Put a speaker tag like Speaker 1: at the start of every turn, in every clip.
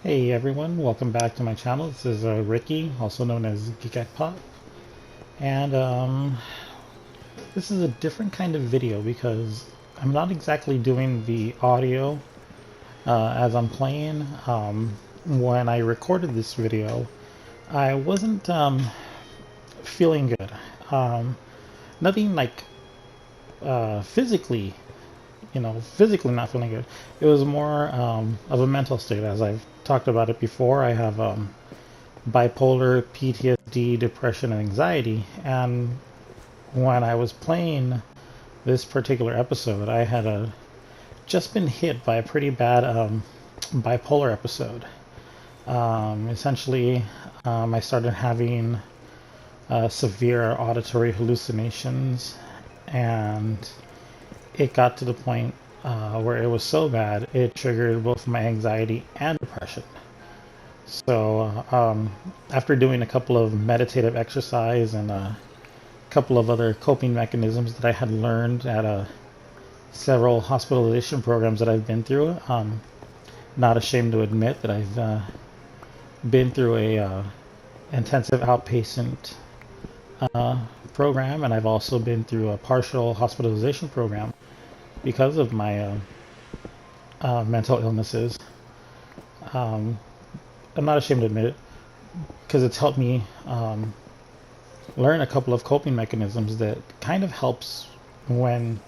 Speaker 1: Hey everyone, welcome back to my channel. This is Ricky, also known as Geekpop, and this is a different kind of video because I'm not exactly doing the audio as I'm playing. When I recorded this video, I wasn't feeling good. Nothing like physically, physically not feeling good. It was more of a mental state. As I've talked about it before, I have bipolar, PTSD, depression, and anxiety. And when I was playing this particular episode, I had just been hit by a pretty bad bipolar episode. Essentially, I started having severe auditory hallucinations, and it got to the point where it was so bad it triggered both my anxiety and depression. So after doing a couple of meditative exercise and a couple of other coping mechanisms that I had learned at several hospitalization programs that I've been through, not ashamed to admit that I've been through a intensive outpatient program, and I've also been through a partial hospitalization program because of my mental illnesses. I'm not ashamed to admit it because it's helped me learn a couple of coping mechanisms that kind of helps when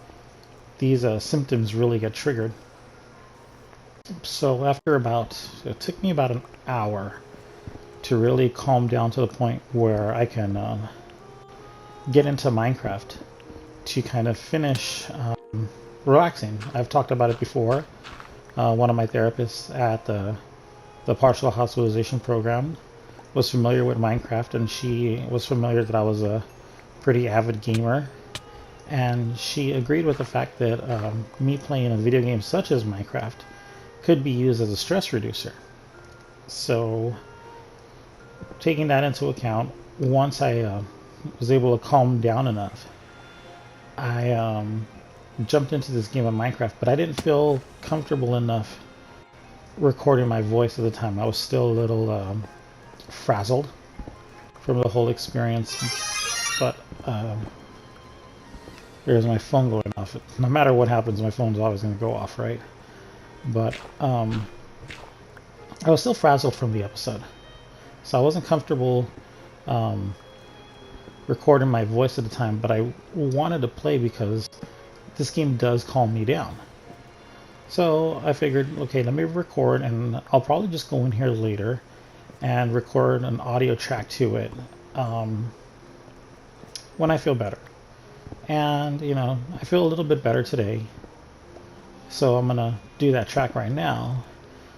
Speaker 1: these symptoms really get triggered. So after it took me about an hour to really calm down to the point where I can get into Minecraft to kind of finish relaxing. I've talked about it before. One of my therapists at the partial hospitalization program was familiar with Minecraft, and she was familiar that I was a pretty avid gamer, and she agreed with the fact that me playing a video game such as Minecraft could be used as a stress reducer. So taking that into account, once I was able to calm down enough, I jumped into this game of Minecraft, but I didn't feel comfortable enough recording my voice at the time. I was still a little frazzled from the whole experience, but there's my phone going off. No matter what happens, my phone's always going to go off, right? But I was still frazzled from the episode, so I wasn't comfortable recording my voice at the time, but I wanted to play because this game does calm me down. So I figured, okay, let me record, and I'll probably just go in here later and record an audio track to it when I feel better. And, I feel a little bit better today. So I'm going to do that track right now.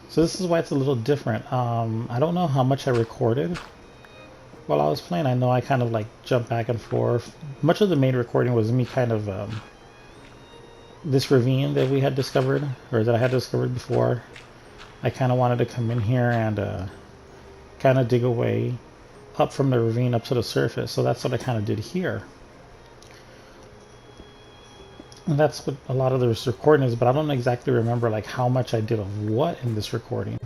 Speaker 1: So this is why it's a little different. I don't know how much I recorded while I was playing. I know I kind of like jumped back and forth. Much of the main recording was me kind of this ravine that we had discovered, or that I had discovered before. I kind of wanted to come in here and kind of dig away up from the ravine up to the surface. So that's what I kind of did here. And that's what a lot of this recording is, but I don't exactly remember like how much I did of what in this recording.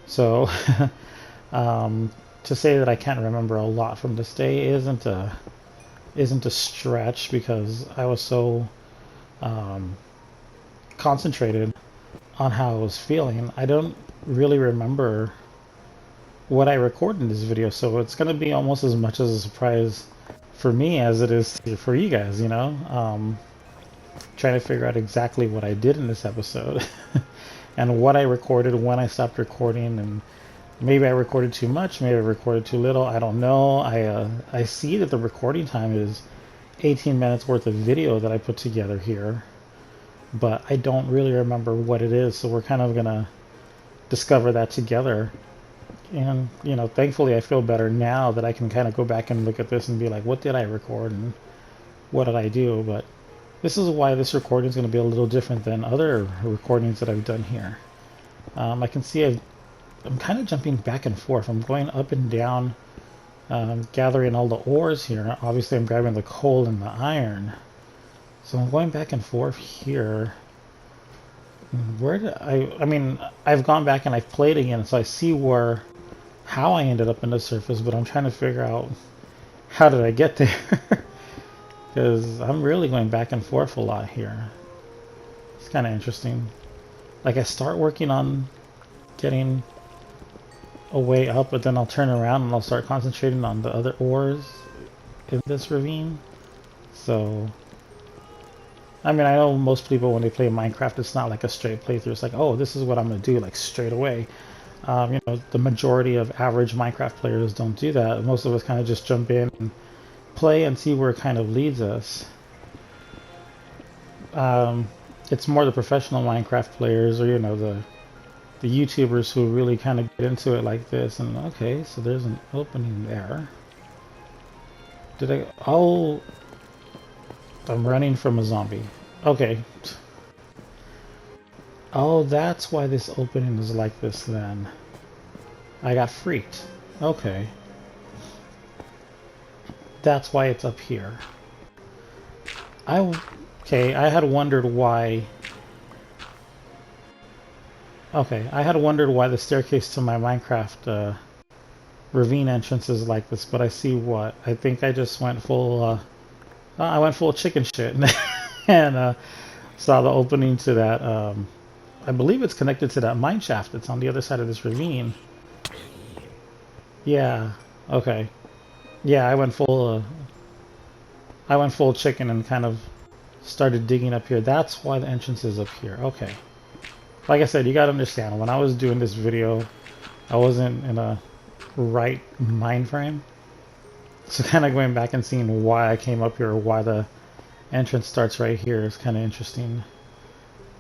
Speaker 1: So to say that I can't remember a lot from this day isn't a stretch, because I was so concentrated on how I was feeling. I don't really remember what I recorded in this video, so it's going to be almost as much as a surprise for me as it is for you guys, trying to figure out exactly what I did in this episode and what I recorded, when I stopped recording, and maybe I recorded too much, maybe I recorded too little, I don't know. I see that the recording time is 18 minutes worth of video that I put together here, but I don't really remember what it is, so we're kind of gonna discover that together. And thankfully I feel better now that I can kind of go back and look at this and be like, what did I record and what did I do? But this is why this recording is going to be a little different than other recordings that I've done here. I can see I'm kind of jumping back and forth. I'm going up and down, gathering all the ores here. Obviously I'm grabbing the coal and the iron, so I'm going back and forth here. Where did I mean, I've gone back and I've played again, so I see how I ended up in the surface, but I'm trying to figure out how did I get there? Because I'm really going back and forth a lot here. It's kind of interesting. Like, I start working on getting a way up, but then I'll turn around and I'll start concentrating on the other ores in this ravine. So, I mean, I know most people when they play Minecraft, it's not like a straight playthrough. It's like, oh, this is what I'm going to do, like, straight away. You know, the majority of average Minecraft players don't do that. Most of us kind of just jump in and play and see where it kind of leads us. It's more the professional Minecraft players, or, you know, the YouTubers who really kind of get into it like this. And okay, so there's an opening there. Did I? Oh, I'm running from a zombie. Okay. Oh, that's why this opening is like this then. I got freaked. Okay. That's why it's up here. Okay, I had wondered why... Okay, I had wondered why the staircase to my Minecraft ravine entrance is like this, but I see what. I think I just went full... I went full chicken shit and saw the opening to that... I believe it's connected to that mine shaft that's on the other side of this ravine. Yeah, okay. Yeah, I went full chicken and kind of started digging up here. That's why the entrance is up here. Okay. Like I said, you gotta understand, when I was doing this video, I wasn't in a right mind frame. So kind of going back and seeing why I came up here, or why the entrance starts right here is kind of interesting.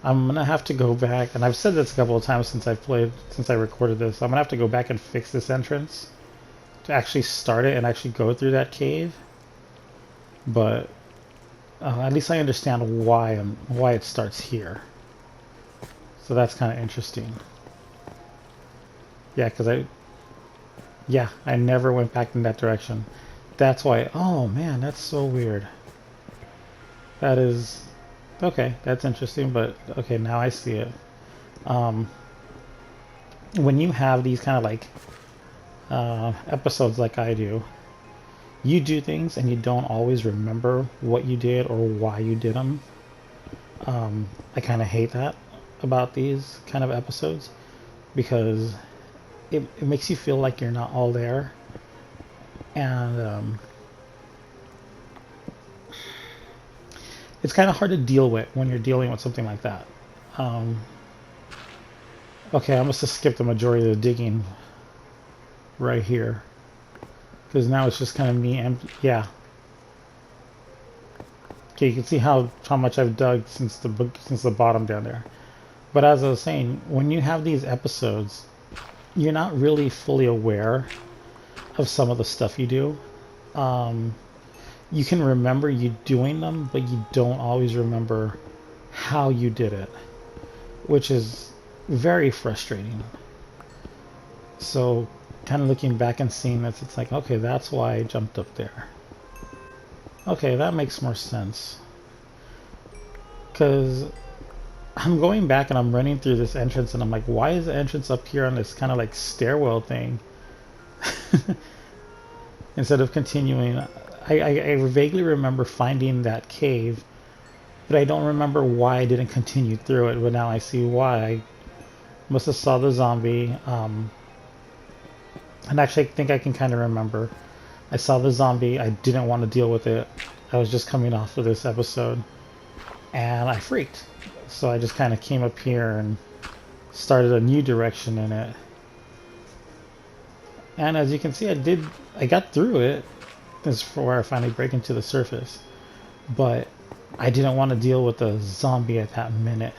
Speaker 1: I'm gonna have to go back, and I've said this a couple of times since I recorded this. I'm gonna have to go back and fix this entrance to actually start it and actually go through that cave. But at least I understand why it starts here. So that's kind of interesting. Yeah, because I never went back in that direction. That's why. Oh man, that's so weird. That is okay. That's interesting, but okay, now I see it. When you have these kind of like episodes like I do, you do things and you don't always remember what you did or why you did them. I kind of hate that about these kind of episodes, because it makes you feel like you're not all there, and it's kind of hard to deal with when you're dealing with something like that. Okay, I must have skipped the majority of the digging right here, because now it's just kind of me empty. Yeah. Okay, you can see how much I've dug since the bottom down there. But as I was saying, when you have these episodes, you're not really fully aware of some of the stuff you do. You can remember you doing them, but you don't always remember how you did it, which is very frustrating. So kind of looking back and seeing this, it's like, okay, that's why I jumped up there. Okay, that makes more sense. Because I'm going back and I'm running through this entrance and I'm like, why is the entrance up here on this kind of like stairwell thing? Instead of continuing, I vaguely remember finding that cave, but I don't remember why I didn't continue through it. But now I see why. I must have saw the zombie. And actually, I think I can kind of remember. I saw the zombie. I didn't want to deal with it. I was just coming off of this episode, and I freaked. So I just kind of came up here and started a new direction in it. And as you can see, I got through it. This is for where I finally break into the surface. But I didn't want to deal with the zombie at that minute.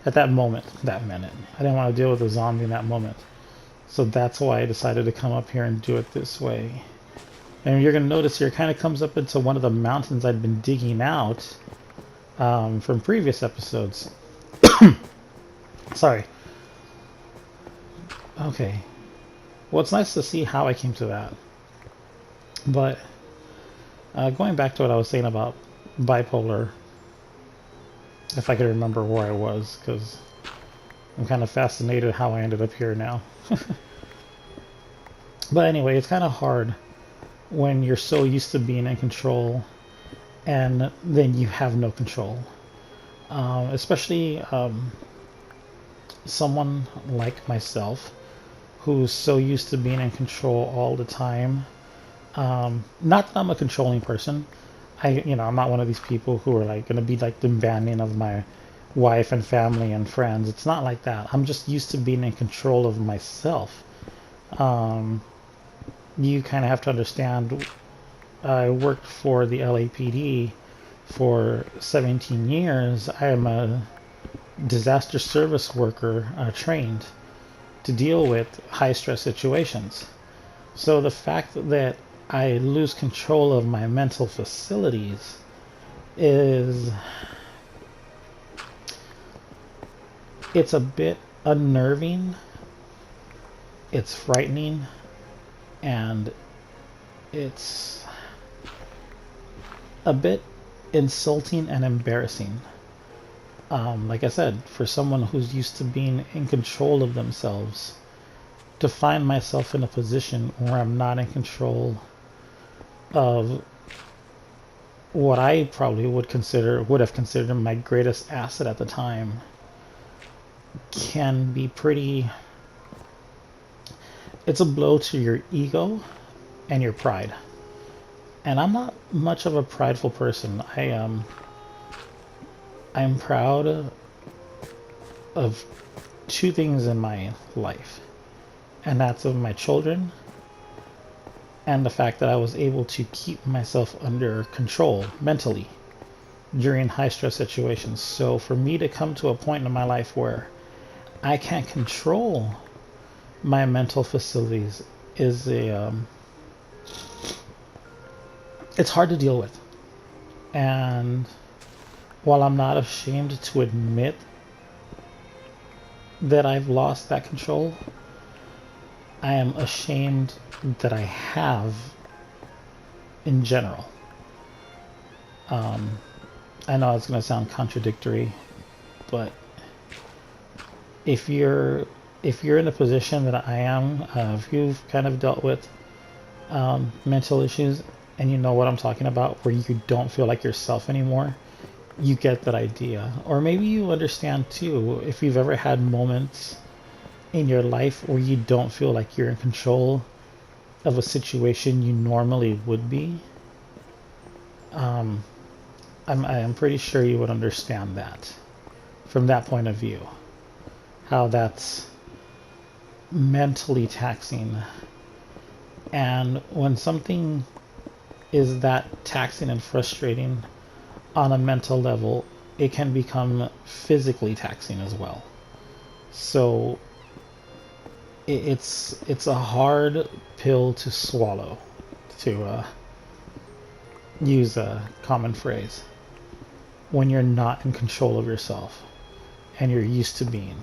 Speaker 1: At that moment, I didn't want to deal with the zombie in that moment. So that's why I decided to come up here and do it this way. And you're going to notice here, it kind of comes up into one of the mountains I've been digging out from previous episodes. Sorry. Okay. Well, it's nice to see how I came to that. But going back to what I was saying about bipolar, if I could remember where I was, because I'm kind of fascinated how I ended up here now. But anyway, it's kind of hard when you're so used to being in control and then you have no control. Especially someone like myself who's so used to being in control all the time. Not that I'm a controlling person. I'm not one of these people who are like going to be like demanding of my wife and family and friends. It's not like that. I'm just used to being in control of myself. You kind of have to understand, I worked for the LAPD for 17 years. I am a disaster service worker trained to deal with high stress situations. So the fact that I lose control of my mental facilities is, it's a bit unnerving, it's frightening, and it's a bit insulting and embarrassing. Like I said, for someone who's used to being in control of themselves, to find myself in a position where I'm not in control of what I probably would have considered my greatest asset at the time, can be pretty, it's a blow to your ego and your pride. And I'm not much of a prideful person. I'm proud of two things in my life, and that's of my children and the fact that I was able to keep myself under control mentally during high stress situations. So for me to come to a point in my life where I can't control my mental facilities is it's hard to deal with. And while I'm not ashamed to admit that I've lost that control, I am ashamed that I have in general. I know it's going to sound contradictory, but if you're in a position that I am, if you've kind of dealt with mental issues and you know what I'm talking about, where you don't feel like yourself anymore, you get that idea. Or maybe you understand too, if you've ever had moments in your life where you don't feel like you're in control of a situation you normally would be. I'm pretty sure you would understand that from that point of view, how that's mentally taxing. And when something is that taxing and frustrating on a mental level, it can become physically taxing as well. So it's a hard pill to swallow, to use a common phrase, when you're not in control of yourself and you're used to being.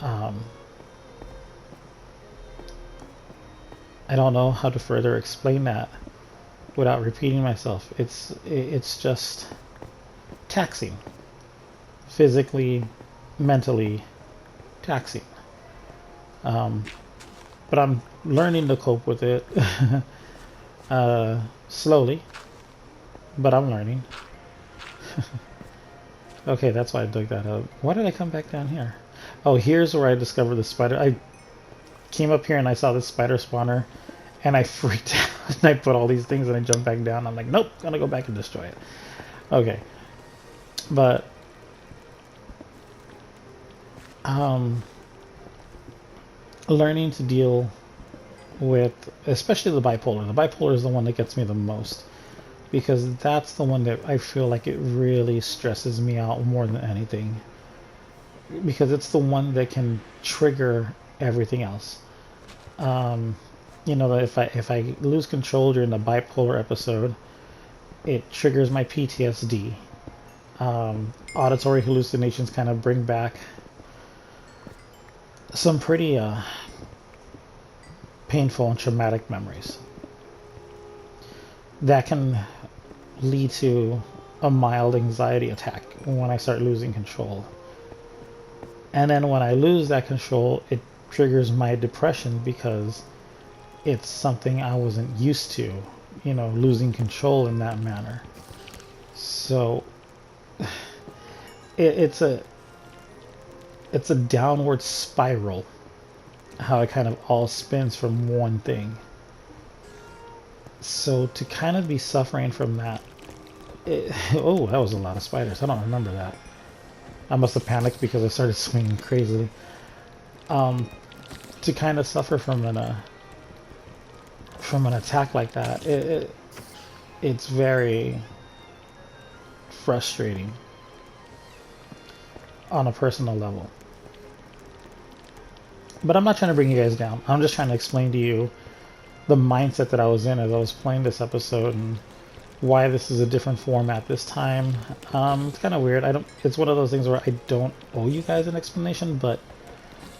Speaker 1: I don't know how to further explain that without repeating myself. It's just taxing, physically, mentally taxing. But I'm learning to cope with it slowly, but I'm learning. Okay, that's why I dug that up. Why did I come back down here? Oh, here's where I discovered the spider. I came up here and I saw this spider spawner and I freaked out and I put all these things and I jumped back down. I'm like, nope, gonna go back and destroy it. Okay. But learning to deal with, especially the bipolar. The bipolar is the one that gets me the most, because that's the one that I feel like it really stresses me out more than anything, because it's the one that can trigger everything else. If I lose control during the bipolar episode, it triggers my PTSD. Auditory hallucinations kind of bring back some pretty painful and traumatic memories that can lead to a mild anxiety attack when I start losing control. And then when I lose that control, it triggers my depression because it's something I wasn't used to, you know, losing control in that manner. So it's a downward spiral, how it kind of all spins from one thing. So to kind of be suffering from that, oh, that was a lot of spiders. I don't remember that. I must have panicked because I started swinging crazily. To kind of suffer from an attack like that, it's very frustrating on a personal level. But I'm not trying to bring you guys down. I'm just trying to explain to you the mindset that I was in as I was playing this episode and why this is a different format this time. It's kind of weird. It's one of those things where I don't owe you guys an explanation, but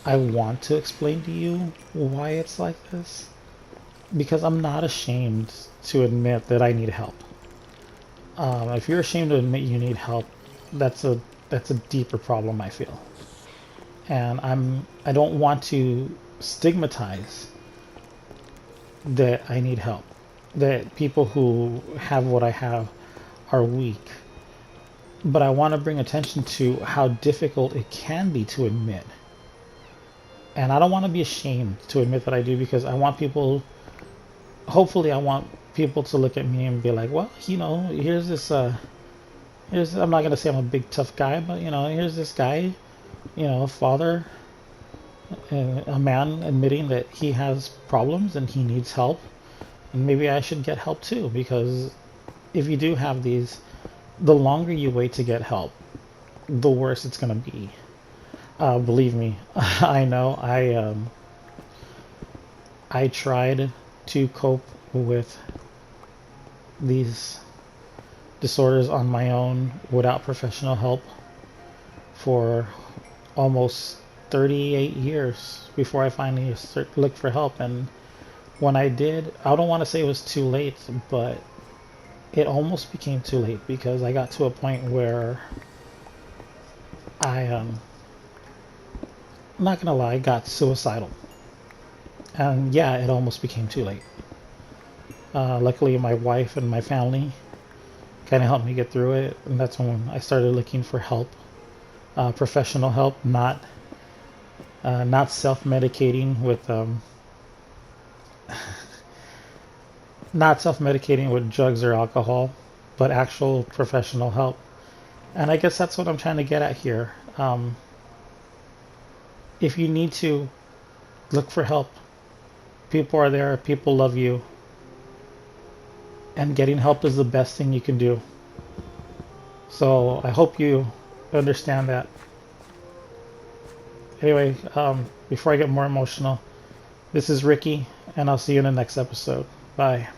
Speaker 1: I want to explain to you why it's like this, because I'm not ashamed to admit that I need help. If you're ashamed to admit you need help, that's a deeper problem, I feel. And I don't want to stigmatize that I need help, that people who have what I have are weak. But I want to bring attention to how difficult it can be to admit. And I don't want to be ashamed to admit that I do, because I want people, hopefully I want people to look at me and be like, well, you know, here's this, I'm not going to say I'm a big tough guy, but, you know, here's this guy, you know, a father, a man admitting that he has problems and he needs help. And maybe I should get help too, because if you do have these, the longer you wait to get help, the worse it's going to be. Believe me, I know. I tried to cope with these disorders on my own without professional help for almost 38 years before I finally looked for help. And when I did, I don't want to say it was too late, but it almost became too late, because I got to a point where I'm not gonna lie, got suicidal. And yeah, it almost became too late. Luckily, my wife and my family kind of helped me get through it, and that's when I started looking for help, professional help, not self-medicating with not self-medicating with drugs or alcohol, but actual professional help. And I guess that's what I'm trying to get at here. If you need to, look for help. People are there, people love you, and getting help is the best thing you can do. So I hope you understand that. Anyway, before I get more emotional, this is Ricky, and I'll see you in the next episode. Bye.